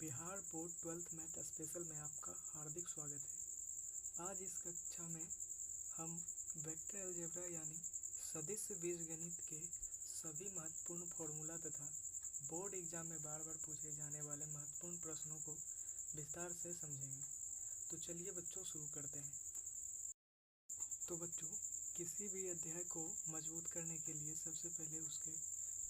Bihar board 12th math special में आपका हार्दिक स्वागत है। आज इस कक्षा में हम वेक्टर अलजेब्रा यानी सदिश बीजगणित के सभी महत्वपूर्ण फॉर्मूला तथा बोर्ड एग्जाम में बार बार पूछे जाने वाले महत्वपूर्ण प्रश्नों को विस्तार से समझेंगे। तो चलिए बच्चों शुरू करते हैं। तो बच्चों, किसी भी अध्याय को मजबूत करने के लिए सबसे पहले उसके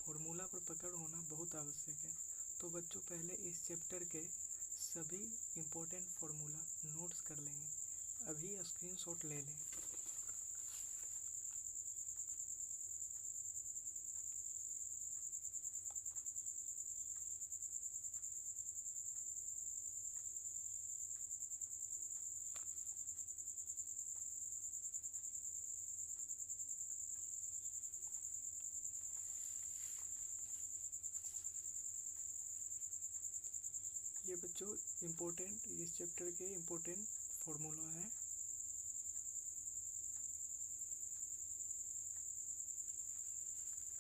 फॉर्मूला पर पकड़ होना बहुत आवश्यक है। तो बच्चों, पहले इस चैप्टर के सभी इम्पोर्टेंट फॉर्मूला नोट्स कर लेंगे। अभी स्क्रीनशॉट ले लें। ये बच्चों इम्पोर्टेंट इस चैप्टर के इम्पोर्टेंट फॉर्मूला है।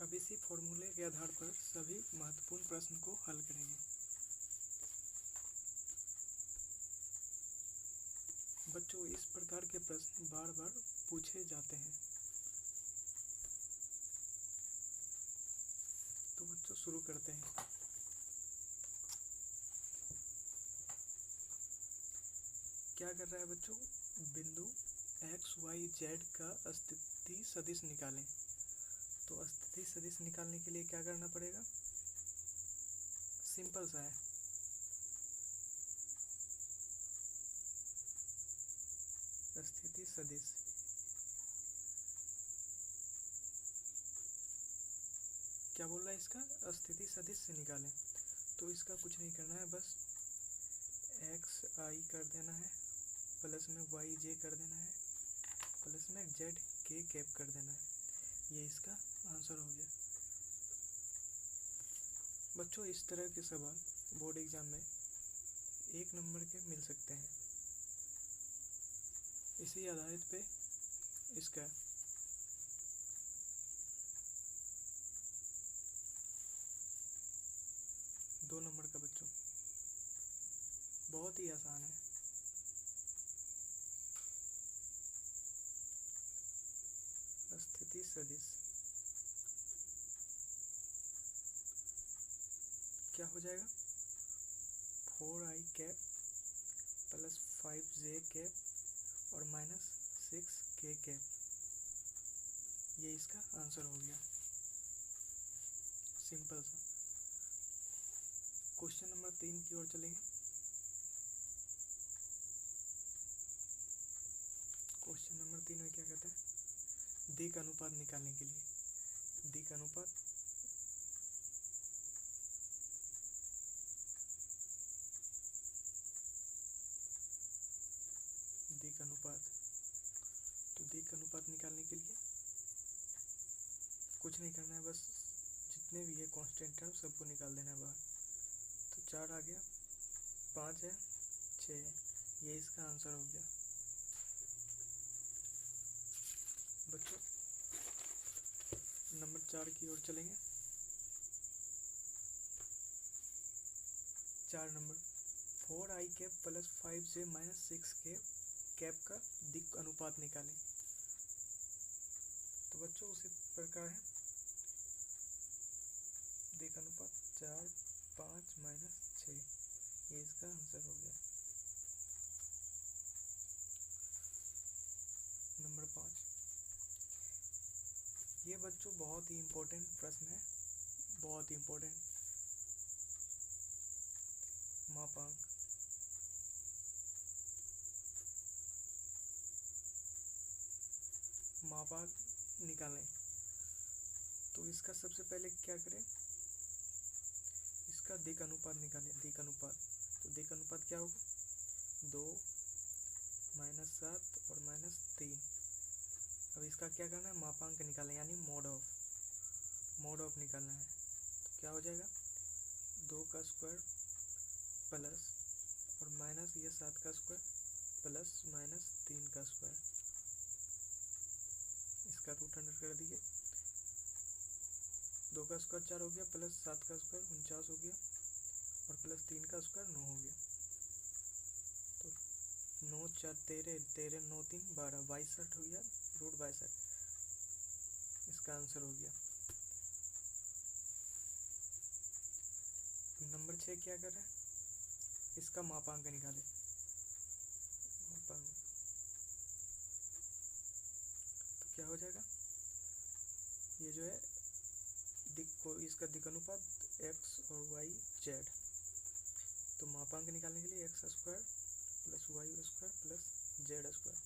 अब इसी फॉर्मूले के आधार पर सभी महत्वपूर्ण प्रश्न को हल करेंगे। बच्चों, इस प्रकार के प्रश्न बार बार पूछे जाते हैं। तो बच्चों शुरू करते हैं। क्या कर रहा है बच्चों? बिंदु एक्स वाई जेड का स्थिति सदिश निकालें। तो स्थिति सदिश निकालने के लिए क्या करना पड़ेगा? सिंपल सा है। स्थिति सदिश क्या बोल रहा है? इसका स्थिति सदिश से निकालें। तो इसका कुछ नहीं करना है, बस एक्स आई कर देना है, प्लस में वाई जे कर देना है, प्लस में जेड के कैप कर देना है। ये इसका आंसर हो गया। बच्चों, इस तरह के सवाल बोर्ड एग्जाम में 1 नंबर के मिल सकते हैं। इसी आधारित पे इसका 2 नंबर का बच्चों बहुत ही आसान है। स्थिति सदिश क्या हो जाएगा? 4i cap plus 5j cap और माइनस 6k कैप। ये इसका आंसर हो गया। सिंपल सा। क्वेश्चन नंबर 3 की ओर चलेंगे। क्वेश्चन नंबर 3 में क्या कहता है? दिक् अनुपात निकालने के लिए दिक् अनुपात तो दिक् अनुपात निकालने के लिए कुछ नहीं करना है, बस जितने भी ये कांस्टेंट है सबको निकाल देना है बाहर। तो 4 आ गया, 5 है, 6 है। ये इसका आंसर हो गया। बच्चों, नंबर 4 की ओर चलेंगे। 4 number 4i cap plus 5j minus 6k cap का दिक् अनुपात निकालें। तो बच्चों उसी प्रकार है। दिक् अनुपात 4, 5 माइनस 6। ये इसका आंसर हो गया। नंबर 5, ये बच्चों बहुत ही इम्पोर्टेंट प्रश्न है, बहुत ही इम्पोर्टेंट। मापांक निकालें। तो इसका सबसे पहले क्या करें? इसका दिक् अनुपात निकालें। दिक् अनुपात, तो दिक् अनुपात क्या होगा? 2 माइनस 7 और माइनस 3। अब इसका क्या करना है? मापांक निकालें, यानी मोड ऑफ निकालना है। तो क्या हो जाएगा? 2 का स्क्वायर प्लस और माइनस ये 7 का स्क्वायर प्लस माइनस 3 का स्क्वायर। इसका रूट अंडर कर दिए। 2 का स्क्वायर 4 हो गया, प्लस 7 का स्क्वायर 49 हो गया, और प्लस 3 का स्क्वायर 9 हो गया। तो 9 4 13, 13 9 3 12, 62 हो गया, रूट 62 इसका आंसर हो गया। नंबर 6 क्या कर रहा है, इसका मापांक निकाले। मापांक तो क्या हो जाएगा, ये जो है इसका दिक् अनुपात एक्स और वाई जेड। तो मापांक निकालने के लिए x square plus y square plus z square,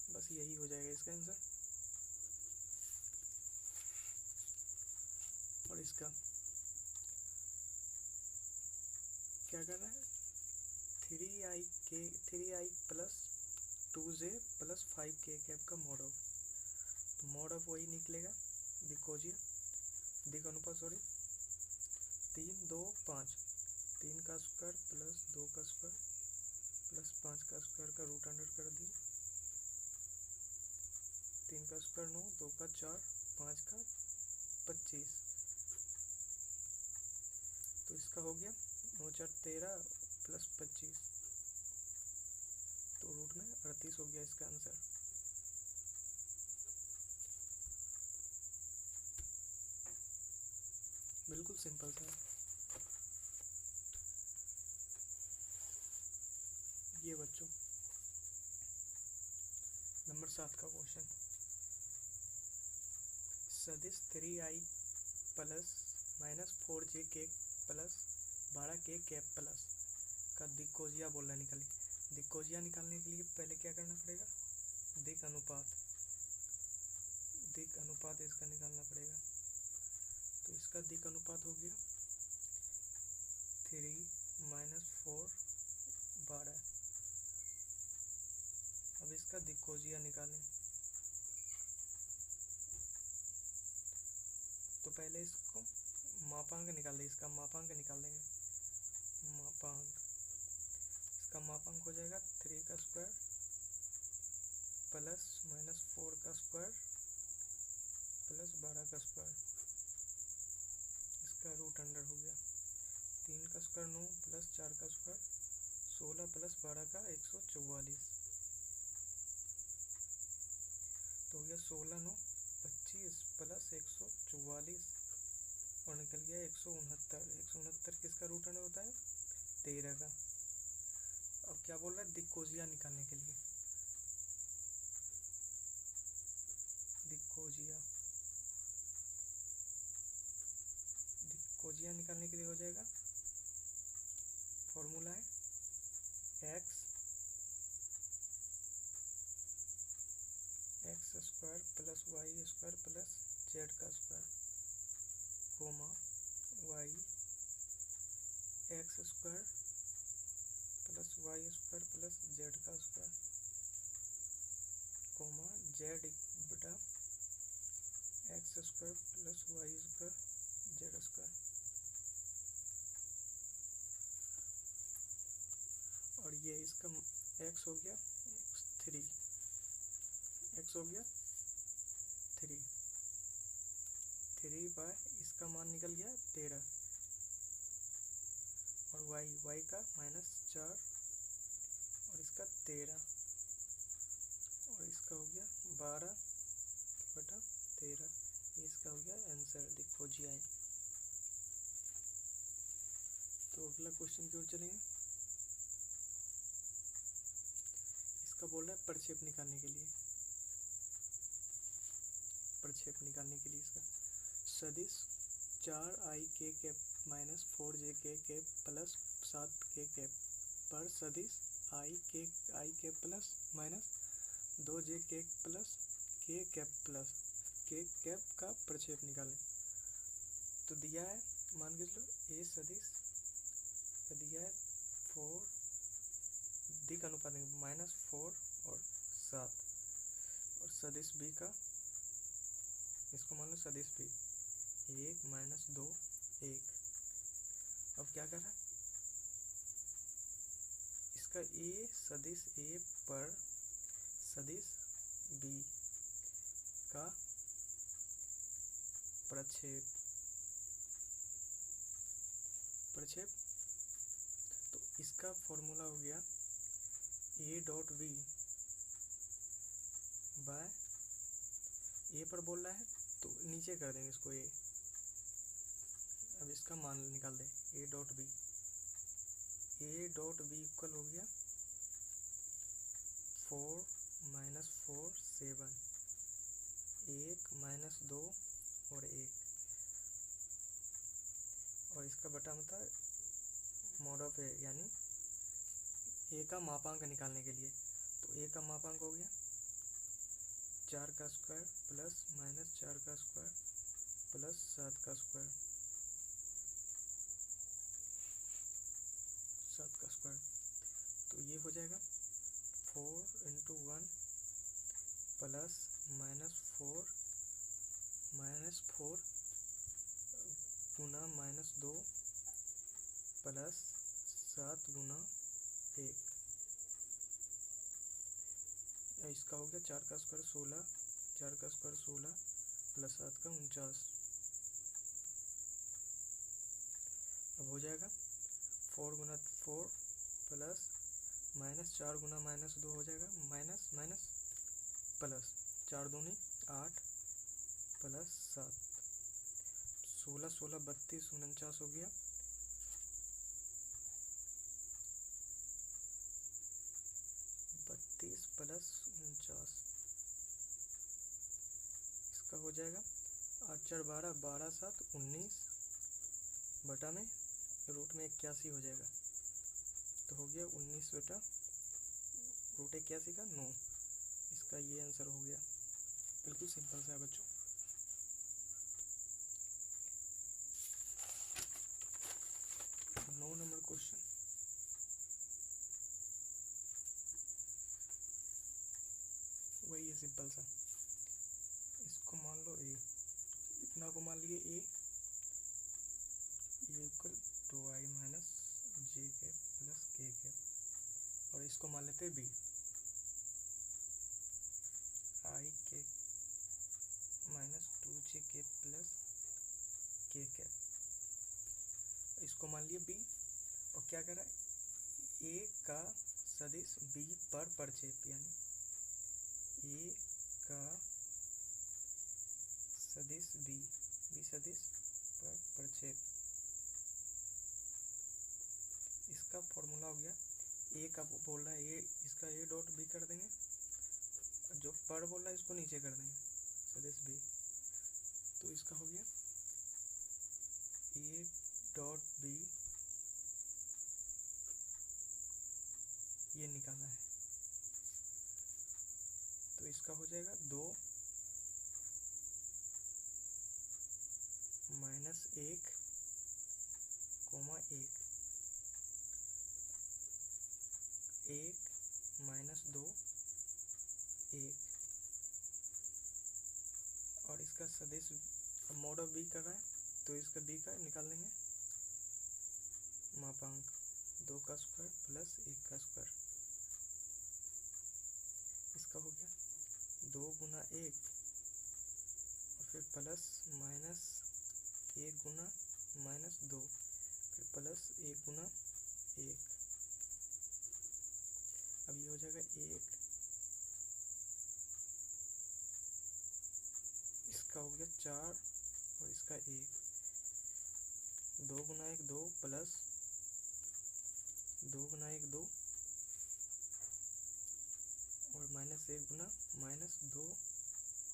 बस यही हो जाएगा इसका आंसर। और इसका क्या करना है, 3i plus 2j plus 5k cap का मॉड ऑफ, तो मॉड ऑफ वही निकलेगा दिक् अनुपात 3 2 5, 3 का स्क्वायर प्लस 2 का स्क्वायर प्लस 5 का स्क्वायर का रूट अंडर कर दिए, 3 का स्क्वायर 9, 2 का 4, 5 का 25, तो इसका हो गया 9 4 13 प्लस 25, तो रूट में 38 हो गया इसका आंसर। बिल्कुल सिंपल था ये बच्चों। नंबर 7 का क्वेश्चन, सदिश 3i प्लस माइनस 4j के प्लस 12k कैप प्लस का दिक्कोजिया बोल रहा है निकालने। दिक्कोजिया निकालने के लिए पहले क्या करना पड़ेगा, दिक् अनुपात इसका निकालना पड़ेगा। तो इसका दिक् अनुपात हो गया 3 माइनस 4 12। अब इसका दिक्कोजिया निकालें, तो पहले इसको मापांक निकाल दें, इसका मापांक निकाल देंगे। मापांक, इसका मापांक हो जाएगा 3 का स्क्वायर प्लस माइनस 4 का स्क्वायर प्लस 12 का स्क्वायर, इसका रूट अंडर हो गया। 3 का स्क्वायर 9 प्लस 4 का स्क्वायर 16 प्लस 12 का 144, तो हो गया 16 9 25 प्लस 144 और निकल गया 169। 169 किसका रूट अंडर होता है, 13 का। अब क्या बोल रहा है, दिक्कोजिया निकालने के लिए। दिक्कोजिया निकालने के लिए हो जाएगा, फॉर्मूला है x square plus y square plus z का square comma y x square plus y square plus z का स्क्वायर कोमा जेड बटा x square plus y square z square. और ये इसका एक्स हो गया 3, एक्स हो गया 3 बाय इसका मान निकल गया 13 और वाई का -4 और इसका 13 और इसका हो गया 12 बटा 13, ये इसका हो गया आंसर दिक्कोजिया। तो अगला क्वेश्चन की ओर चलेंगे। इसका बोल रहा है प्रक्षेप निकालने के लिए। प्रक्षेप निकालने के लिए इसका सदिश 4i के कैप माइनस 4j के कैप प्लस 7k कैप पर सदिश i के प्लस माइनस 2j के प्लस k कैप का प्रक्षेप निकालें। तो दिया है, मान के चलो ए सदिश का दिया है 4, दिक् अनुपात -4 और 7, और सदिश बी का, इसको मान लो सदिश बी 1 -2 1। अब क्या कर रहा है, इसका ए सदिश ए पर सदिश बी का प्रक्षेप इसका फॉर्मूला हो गया ए डॉट बी बाय, ए पर बोल रहा है तो नीचे कर देंगे इसको ए। अब इसका मान निकाल दें ए डॉट बी इक्वल हो गया 4 माइनस 4 7, 1 माइनस 2 और 1, और इसका बटा मतलब मॉड ऑफ ए, यानी ए का मापांक निकालने के लिए। तो ए का मापांक हो गया 4 का स्क्वायर प्लस माइनस 4 का स्क्वायर प्लस 7 का स्क्वायर, 7 का स्क्वायर। तो ये हो जाएगा 4 इंटू 1 प्लस माइनस 4 गुना माइनस 2 प्लस 7 गुना 1। इसका हो गया 4 का स्क्वायर 16, 4 का स्क्वायर 16 प्लस 7 का 49। अब हो जाएगा 4 गुना 4 प्लस माइनस 4 गुना माइनस 2 हो जाएगा माइनस माइनस प्लस 4 दूनी 8 प्लस 7, 16 16 32 49 हो गया। प्लस 49, इसका हो जाएगा 8 4 12, 12 7 19 बटा में रूट में 81 हो जाएगा। तो हो गया 19 बटा रूट 81 का 9। इसका ये आंसर हो गया। बिल्कुल सिंपल सा है बच्चों। 9 नंबर क्वेश्चन, वही है सिंपल सा। इसको मान लो ए, इतना को मान लिए ए इक्वल 2i माइनस जे कैप प्लस के कैप, और इसको मान लेते हैं बी आई के माइनस 2j कैप प्लस के कैप। इसको मान लिए बी, और क्या करा ए का सदिश बी पर प्रक्षेप, यानी ए का सदिश बी सदिश पर प्रक्षेप। इसका फॉर्मूला हो गया ए का बोल रहा है ए, इसका ए डॉट बी कर देंगे, जो पर बोल रहा है इसको नीचे कर देंगे सदिश बी। तो इसका हो गया ए डॉट बी, ये निकालना है। तो इसका हो जाएगा 2 माइनस 1 कोमा 1, 1 माइनस 2 1, और इसका सदिश मॉड ऑफ बी कर रहा है तो इसका बी का निकाल देंगे मापांक 2 का स्क्वायर प्लस 1 का स्क्वायर। इसका हो गया 2 गुना 1 और फिर प्लस माइनस 1 गुना माइनस 2 फिर प्लस 1 गुना 1। अब ये हो जाएगा 1, इसका हो गया 4 और इसका 1, 2 गुना 1 2 प्लस 2 गुना 1 2 और माइनस 1 गुना माइनस 2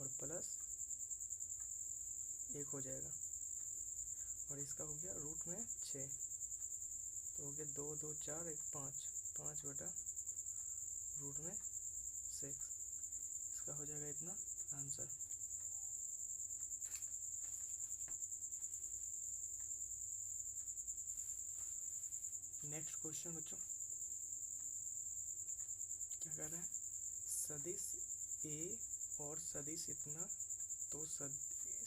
और प्लस 1 हो जाएगा, और इसका हो गया रूट में 6। तो हो गया 2 2 4 1 5, 5 बटा रूट में 6। इसका हो जाएगा इतना आंसर। नेक्स्ट क्वेश्चन बच्चों क्या कह रहा है, सदिश ए और सदिश इतना, तो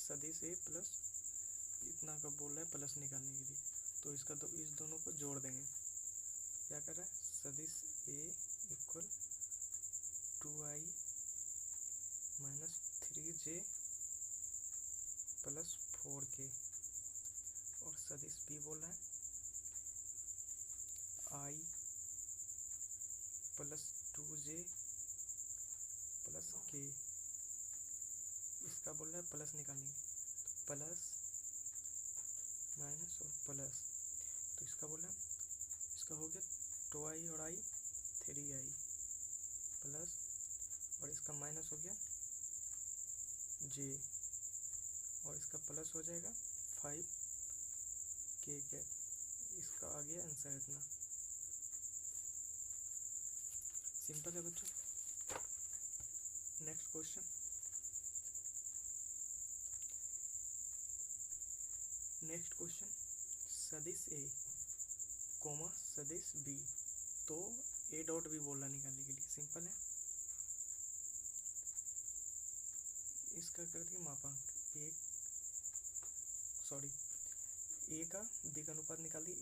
सदिश ए प्लस इतना का बोल रहा है प्लस निकालने के लिए। तो इसका इस दोनों को जोड़ देंगे। क्या कर रहा है, सदिश ए equal 2i minus 3j plus 4k, और सदिश बी बोल रहा है i है प्लस निकालेंगे, तो प्लस माइनस और प्लस, तो इसका बोला इसका हो गया 2i और i 3i प्लस, और इसका माइनस हो गया j, और इसका प्लस हो जाएगा 5k कैप। इसका आ गया आंसर इतना। सिंपल है बच्चों। नेक्स्ट क्वेश्चन, सदिश ए कोमा सदिश बी, तो ए डॉट बी बोलना निकालने के लिए सिंपल है। इसका करते हैं मापांक, ए का दिग अनुपात निकाल दी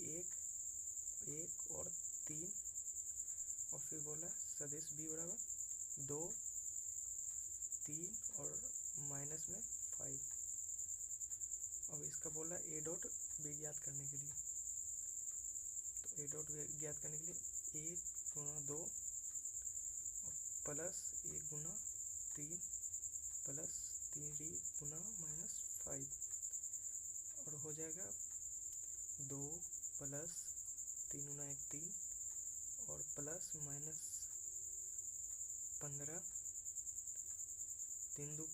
1 और 3, और फिर बोला सदिश बी बराबर 2 3 और माइनस में 5। अब इसका बोला ए डॉट बी ज्ञात करने के लिए, तो ए डॉट बी ज्ञात करने के लिए 1 गुना 2 प्लस 1 गुना 3 प्लस 3 गुना माइनस 5, और हो जाएगा 2 प्लस 3 गुना 1 3 और प्लस माइनस 15 3 2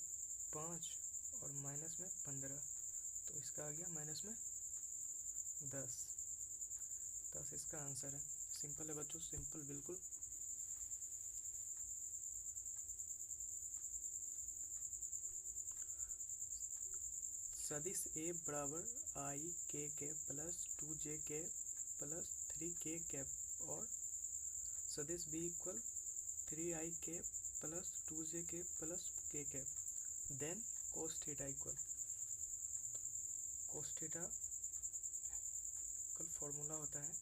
5 और माइनस में 15, तो इसका आ गया माइनस में 10 इसका आंसर है। सिंपल है बच्चों, सिंपल बिल्कुल। सदिश ए बराबर आई के cap plus 2j cap plus 3k cap और सदिश b equal 3i cap plus 2j cap plus k cap, then cos theta equal, cos theta कल फॉर्मूला होता है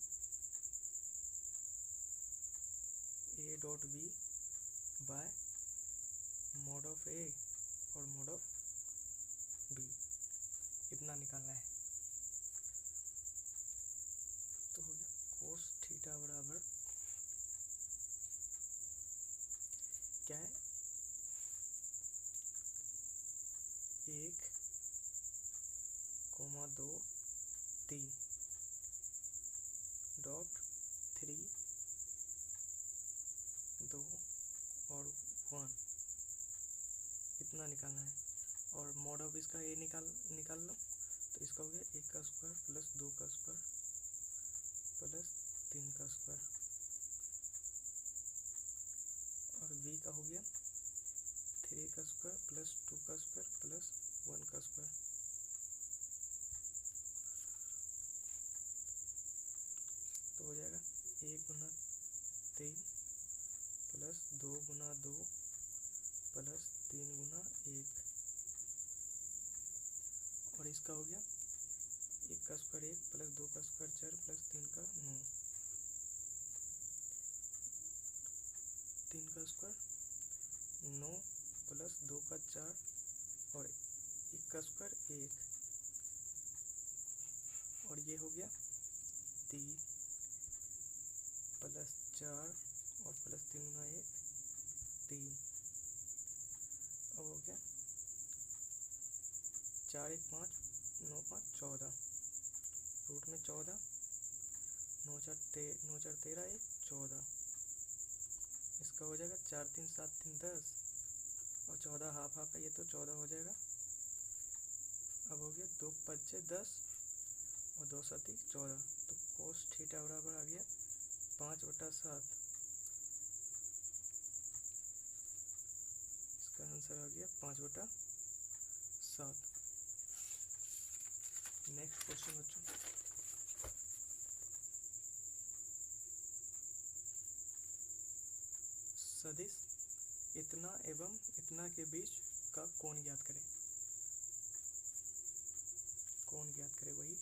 a dot b by mod of a और mod of b, इतना निकालना है। तो हो गया cos थीटा बराबर क्या है 1, 2 3 डॉट 3 2 और 1, इतना निकालना है। और मॉड ऑफ इसका ए निकाल लो, तो इसका हो गया 1 का स्क्वायर प्लस 2 का स्क्वायर प्लस 3 का स्क्वायर, और बी का हो गया 3 का स्क्वायर प्लस 2 का स्क्वायर प्लस 1 का स्क्वायर, तो हो जाएगा 1 गुना 3 प्लस 2 गुना 2 प्लस 3 गुना 1, और इसका हो गया 1 का स्क्वायर 1 प्लस 2 का स्क्वायर 4 प्लस 3 का 9, 3 का स्क्वायर 9 प्लस 2 का 4 और 1 का स्क्वायर 1, और ये हो गया 3 प्लस 4 और प्लस 3 गुना 1 3, अब हो गया 4 1 5 9 5 14, रूट में 14 9 4 13 1 14, इसका हो जाएगा 4 3 7 3 10 और 14 हाफ हाफ है, ये तो 14 हो जाएगा। अब हो गया 2 5 10 और 2 7 14, तो cos थीटा बराबर आ गया 5/7, इसका आंसर आ गया 5/7। नेक्स्ट क्वेश्चन बच्चों, सदिश इतना एवं इतना के बीच का कोण ज्ञात करें। कोण ज्ञात करें, वही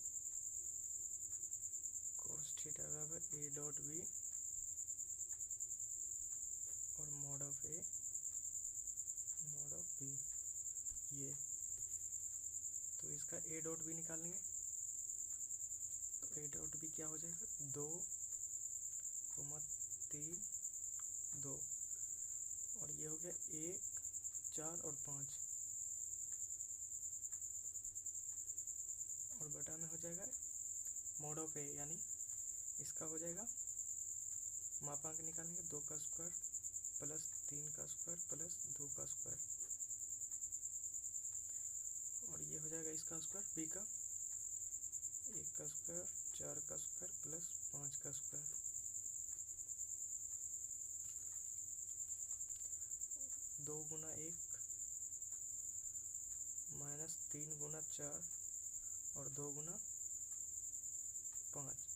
cos थीटा बराबर a डॉट बी और mod of a mode of b, ये तो इसका a डॉट बी निकालेंगे, तो a डॉट बी क्या हो जाएगा 2, 3 2, और ये हो गया 1 4 और 5, मोड ऑफ ए, यानी इसका हो जाएगा मापांक निकालेंगे 2 का स्क्वायर प्लस 3 का स्क्वायर प्लस 2 का स्क्वायर, और ये हो जाएगा इसका स्क्वायर बी का 1 का स्क्वायर 4 का स्क्वायर प्लस 5 का स्क्वायर। 2 गुना 1 माइनस 3 गुना 4 और 2 गुना 5।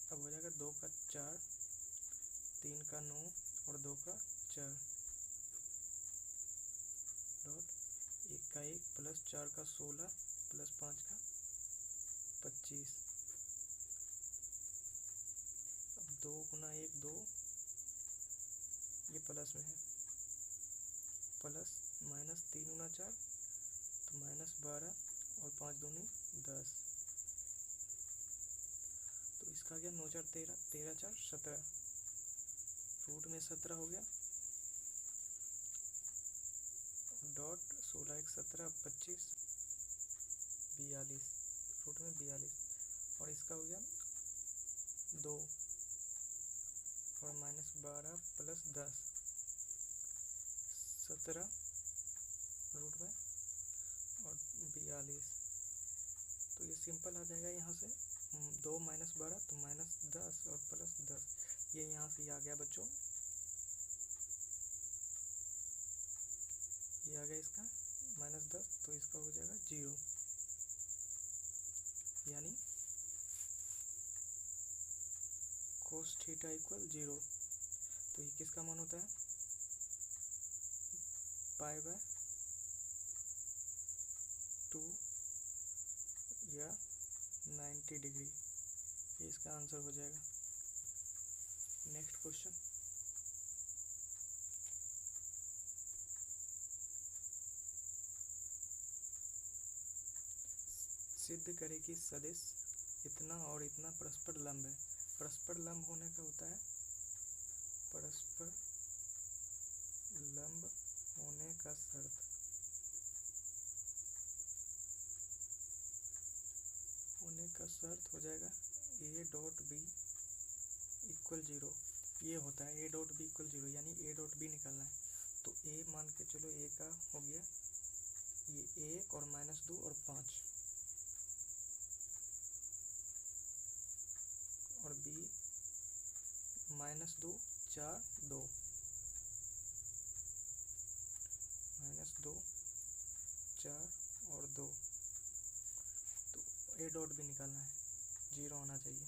अब हो जाएगा 2 का 4 3 का 9 और 2 का 4 डॉट 1 का 1 प्लस 4 का 16 प्लस 5 का 25। अब 2 गुना 1 2, ये प्लस में है, प्लस माइनस 3 गुना 4 तो माइनस 12 और 5 दूनी 10, तो इसका गया 9 4 13, 13 4 17, रूट में 17 हो गया डॉट 16 1 17 25 42, रूट में 42, और इसका हो गया 2 और माइनस 12 प्लस 10 17 रूट में और 42, तो ये सिंपल आ जाएगा यहाँ से 2 माइनस 12 तो माइनस 10 और प्लस 10, ये यहाँ से आ गया बच्चों, ये आ गया इसका माइनस 10, तो इसका हो जाएगा 0, यानी कोस थीटा इक्वल 0। तो ये किसका मान होता है, पाई बाय 2 या 90 डिग्री, ये इसका आंसर हो जाएगा। नेक्स्ट क्वेश्चन, सिद्ध करें कि सदिश इतना और इतना परस्पर लंब है। परस्पर लंब होने का होता है, परस्पर लंब होने का शर्त हो जाएगा ए डॉट बी इक्वल 0, ये होता है ए डॉट बी इक्वल 0, यानी ए डॉट बी निकालना है। तो ए मान के चलो ए का हो गया ये 1 और माइनस 2 और 5, और बी माइनस 2 4 2 माइनस 2 4 और 2, तो ए डॉट भी निकालना है, 0 होना चाहिए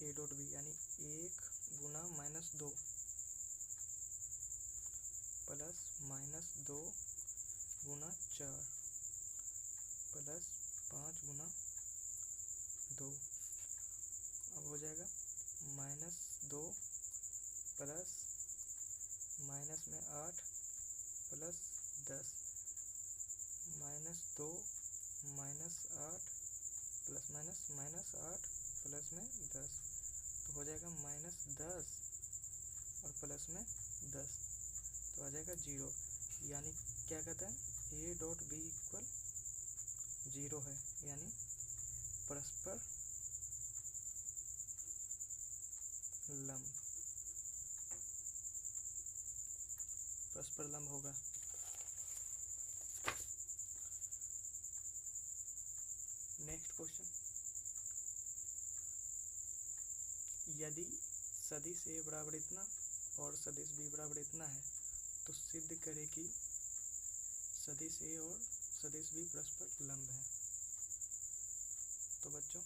ए डॉट बी, यानी 1 गुना माइनस 2 प्लस माइनस 2 गुना 4 प्लस 5 गुना 2, अब हो जाएगा माइनस 2 प्लस माइनस में 8 plus 10, minus 2 minus 8 plus minus minus 8 plus में 10, तो हो जाएगा माइनस 10 और प्लस में 10, तो आ जाएगा 0, यानी क्या कहता है ए डॉट बी इक्वल 0 है, यानी परस्पर लंब होगा। नेक्स्ट क्वेश्चन, यदि सदिश ए बराबर इतना और सदिश बी बराबर इतना है तो सिद्ध करें कि सदिश ए और सदिश बी परस्पर लंब है। तो बच्चों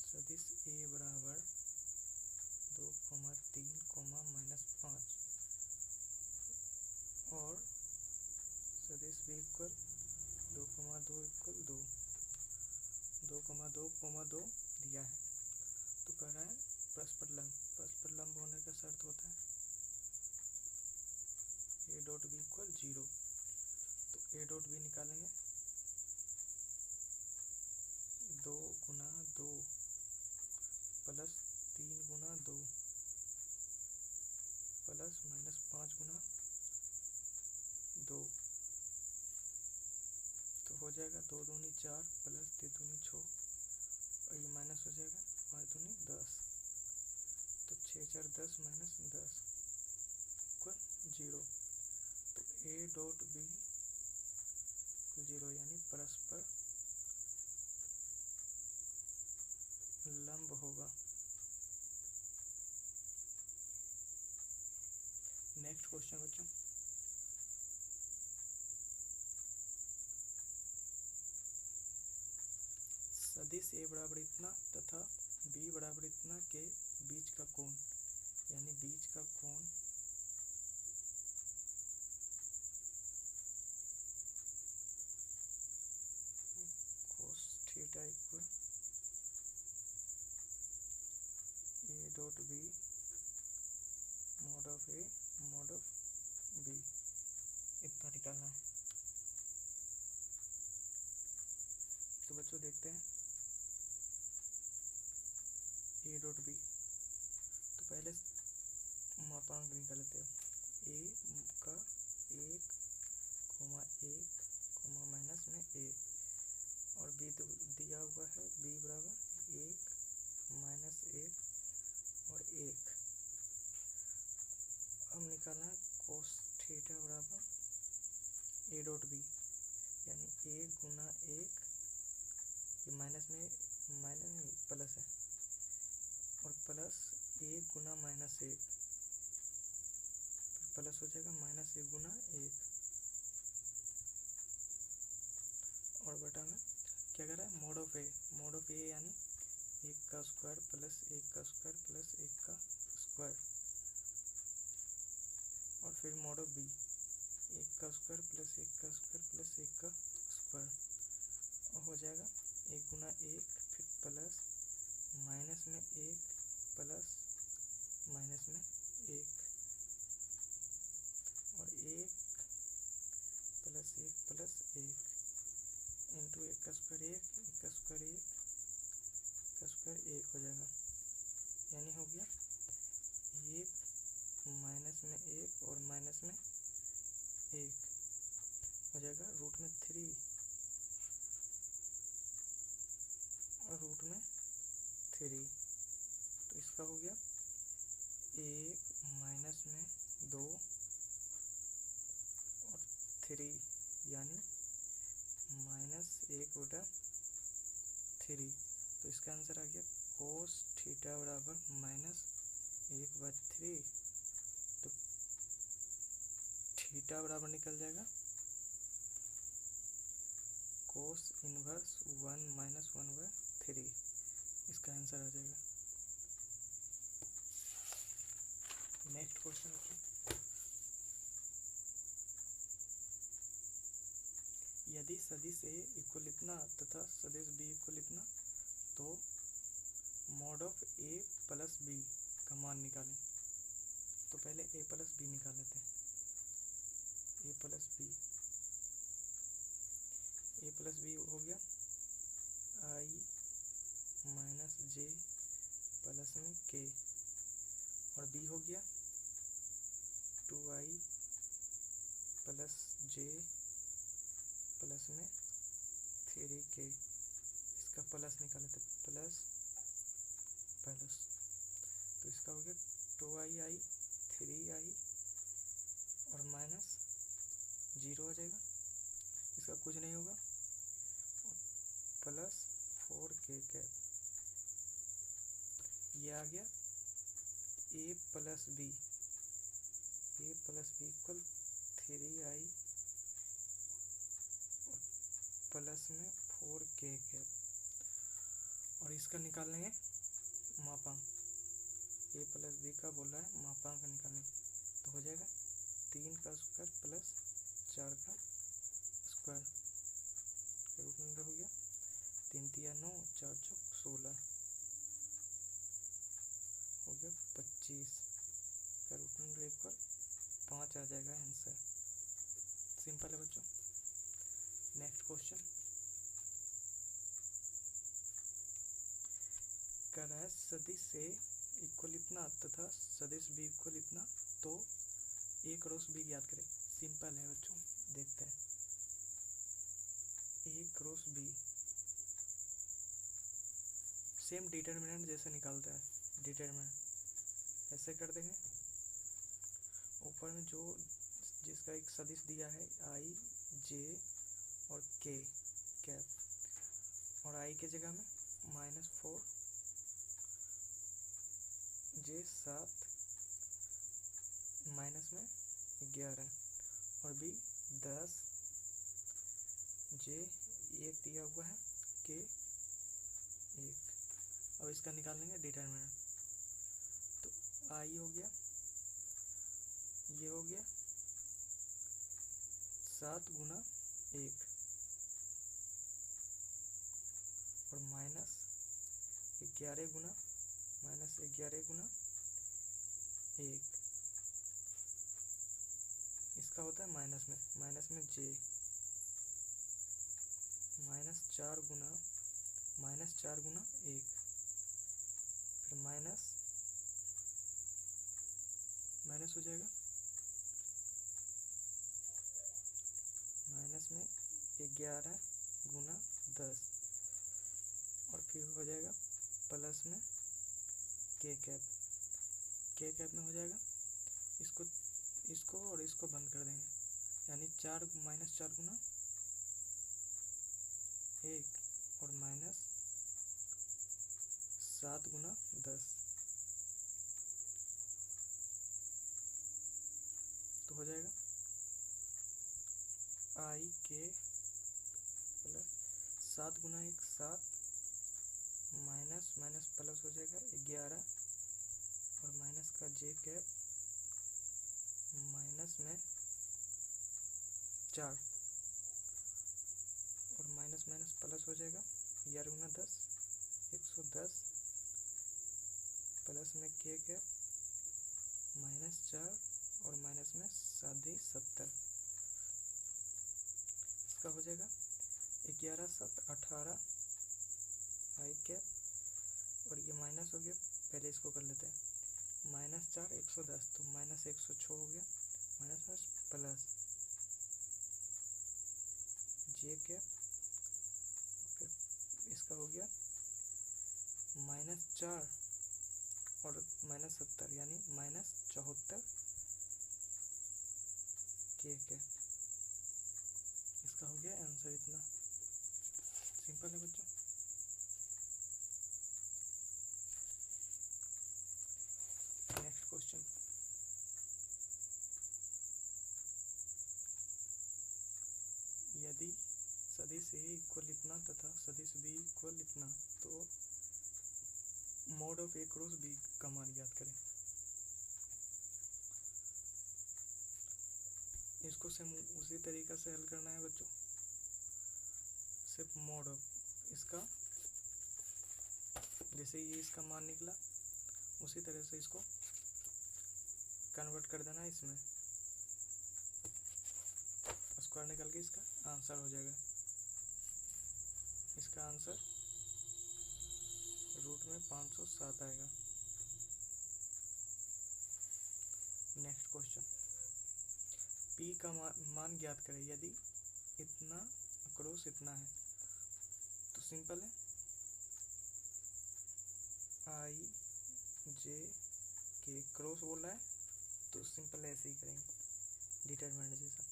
सदिश ए बराबर 2, 3, माइनस 5 और सदिश बी इक्वल 2, 2 इक्वल 2, 2, 2 दिया है, तो कह रहा है परस्पर लंब होने का शर्त होता है ए डॉट बी इक्वल 0, तो ए डॉट बी निकालेंगे 2 गुना 2 प्लस 3 गुना 2 प्लस माइनस 5 गुना जाएगा, 2 दूनी 4 प्लस 3 दूनी 6 और ये माइनस हो जाएगा, 5 दूनी 10, तो 6 4 10 माइनस 10 इक्वल 0। तो ए डॉट बी इक्वल 0 यानी परस्पर लंब होगा। नेक्स्ट क्वेश्चन बच्चों, सदिश ए बराबर इतना तथा बी बराबर इतना के बीच का कोण, यानी बीच का कोण cos theta equal a dot b mod of a mod of b, इतना निकालना है। तो बच्चों देखते हैं ए डॉट बी, तो पहले मापांक निकाल लेते हैं। ए का 1, माइनस में 1 और बी दिया हुआ है, बी बराबर 1 माइनस 1 और 1। अब निकालना है कोस थीटा बराबर ए डॉट बी, यानी 1 गुना 1, ये माइनस में माइनस नहीं प्लस है, और प्लस 1 गुना माइनस 1, फिर प्लस हो जाएगा माइनस 1 गुना 1 और बटा में क्या कर रहा है, mod ऑफ ए यानी 1 का स्क्वायर प्लस 1 का स्क्वायर प्लस 1 का स्क्वायर, और फिर mod ऑफ बी 1 का स्क्वायर प्लस 1 का स्क्वायर प्लस 1 का स्क्वायर, और हो जाएगा 1 गुना 1 फिर प्लस माइनस में 1 प्लस माइनस में 1 और 1 प्लस 1 प्लस 1 इंटू 1 का स्क्वायर 1, 1 का स्क्वायर 1 का स्क्वायर 1 हो जाएगा, यानी हो गया 1 माइनस में 1 और माइनस में 1 हो जाएगा रूट में 3 और रूट में 3, तो इसका हो गया 1 माइनस में 2 और 3 यानी -1/3, तो इसका आंसर आ गया कोस थीटा बराबर -1/3। तो थीटा बराबर निकल जाएगा कोस इनवर्स 1 - 1/3, इसका आंसर आ जाएगा। नेक्स्ट क्वेश्चन, यदि सदिश ए इक्वल इतना तथा सदिश बी इक्वल इतना, तो mod of a plus b का मान निकालें। तो पहले ए प्लस बी निकाल लेते हैं। ए प्लस बी हो गया आई माइनस जे प्लस में के, और बी हो गया 2i प्लस जे प्लस में 3k, इसका प्लस निकाले थे, प्लस तो इसका हो गया 2i 3i और माइनस 0 हो जाएगा, इसका कुछ नहीं होगा, प्लस 4k कैप, ये आ गया a plus b equal 3i plus में 4k कैप, और इसका निकाल लेंगे मापांक। ए प्लस बी का बोल रहा है मापांक निकालने, तो हो जाएगा 3 का स्क्वायर प्लस 4 का स्क्वायर, रूट अंडर हो गया 3 तिया 9, 4 चौक 16 हो गया 25 का रूट अंडर इक्वल 5 आ जाएगा आंसर। सिंपल है बच्चों। नेक्स्ट क्वेश्चन, कह रहा है सदिश ए इक्वल इतना तथा सदिश बी इक्वल इतना, तो ए क्रॉस बी ज्ञात करें। सिंपल है बच्चों, देखते हैं। ए क्रॉस बी, सेम डिटर्मिनेंट जैसे निकालता है, डिटर्मिनेंट ऐसे कर देंगे। ऊपर में जो जिसका एक सदिश दिया है आई जे और के कैप, और आई के जगह में -4 जे 7 माइनस में 11 और बी 10 जे 1 दिया हुआ है के 1। अब इसका निकाल लेंगे डिटर्मिनेंट। तो आई हो गया, ये हो गया 7 गुना 1 और -11 गुना -1 इसका होता है माइनस में जे, -4 गुना -1, फिर माइनस हो जाएगा माइनस में 11 गुना 10 और फिर हो जाएगा प्लस में के कैप में हो जाएगा। इसको और इसको बंद कर देंगे, यानी -4 गुना 1 और -7 गुना 10, तो हो जाएगा आई के प्लस 7 गुना 1 7 माइनस प्लस हो जाएगा 11 और माइनस का जे कैप माइनस में 4 और माइनस प्लस हो जाएगा 11 गुना 10 110 प्लस में के कैप -4 और माइनस में 70। इसका हो जाएगा 11 7 18 आई कैप और ये माइनस हो गया। पहले इसको कर लेते हैं, -4 110 तो -106 हो गया, माइनस प्लस जे कैप, फिर इसका हो गया -4 और -70 यानी -74 के कैप। इसका हो गया आंसर। इतना सिंपल है बच्चों। नेक्स्ट क्वेश्चन, यदि सदिश ए इक्वल इतना तथा सदिश बी इक्वल इतना तो mod of a cross b का मान ज्ञात करें। इसको सेम उसी तरीका से हल करना है बच्चों, सिर्फ मोड ऑफ इसका, जैसे ये इसका मान निकला उसी तरह से इसको कन्वर्ट कर देना है इसमें, स्क्वायर निकल के इसका आंसर हो जाएगा। इसका आंसर रूट में 507 आएगा। नेक्स्ट क्वेश्चन, P का मान ज्ञात करें यदि इतना क्रॉस इतना है। तो सिंपल है, आई जे के क्रॉस बोल रहा है तो सिंपल ऐसे ही करेंगे डिटरमिनेंट जैसा,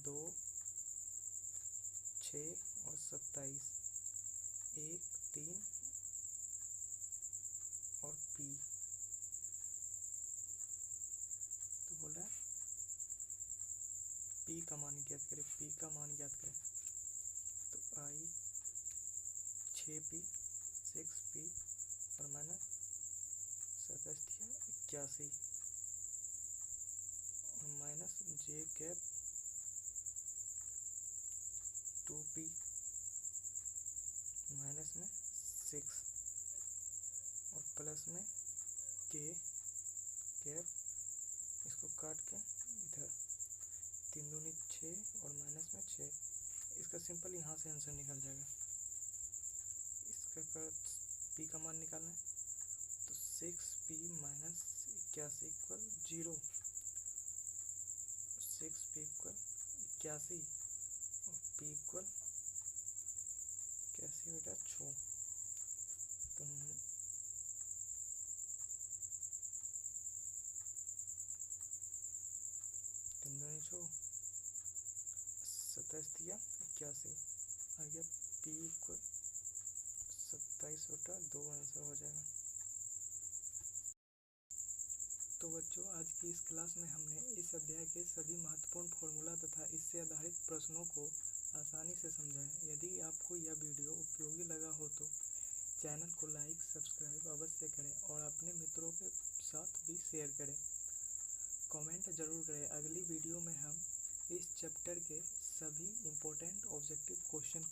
2 6 और 27 1 3 और P। तो बोल रहा है P का मान ज्ञात करें, P का मान ज्ञात करें। तो आई 6P 6P और माइनस 81 और माइनस जे कैप 2P माइनस में 6 और प्लस में के कैप, इसको काट के इधर 3 दूनी 6 और माइनस में 6। इसका सिंपल यहाँ से आंसर निकल जाएगा। इसका P का मान निकालना है तो 6P minus 81 equal 0, 6P equal 81 और P इक्वल बेटा 6, तो 3 दूनी 6, 27 दिया 81, आ गया P इक्वल 27/2 आंसर हो जाएगा। तो बच्चों, आज की इस क्लास में हमने इस अध्याय के सभी महत्वपूर्ण फॉर्मूला तथा इससे आधारित प्रश्नों को आसानी से समझाया। यदि आपको यह वीडियो उपयोगी लगा हो तो चैनल को लाइक सब्सक्राइब अवश्य करें और अपने मित्रों के साथ भी शेयर करें। कमेंट जरूर करें। अगली वीडियो में हम इस चैप्टर के सभी इम्पोर्टेंट ऑब्जेक्टिव क्वेश्चन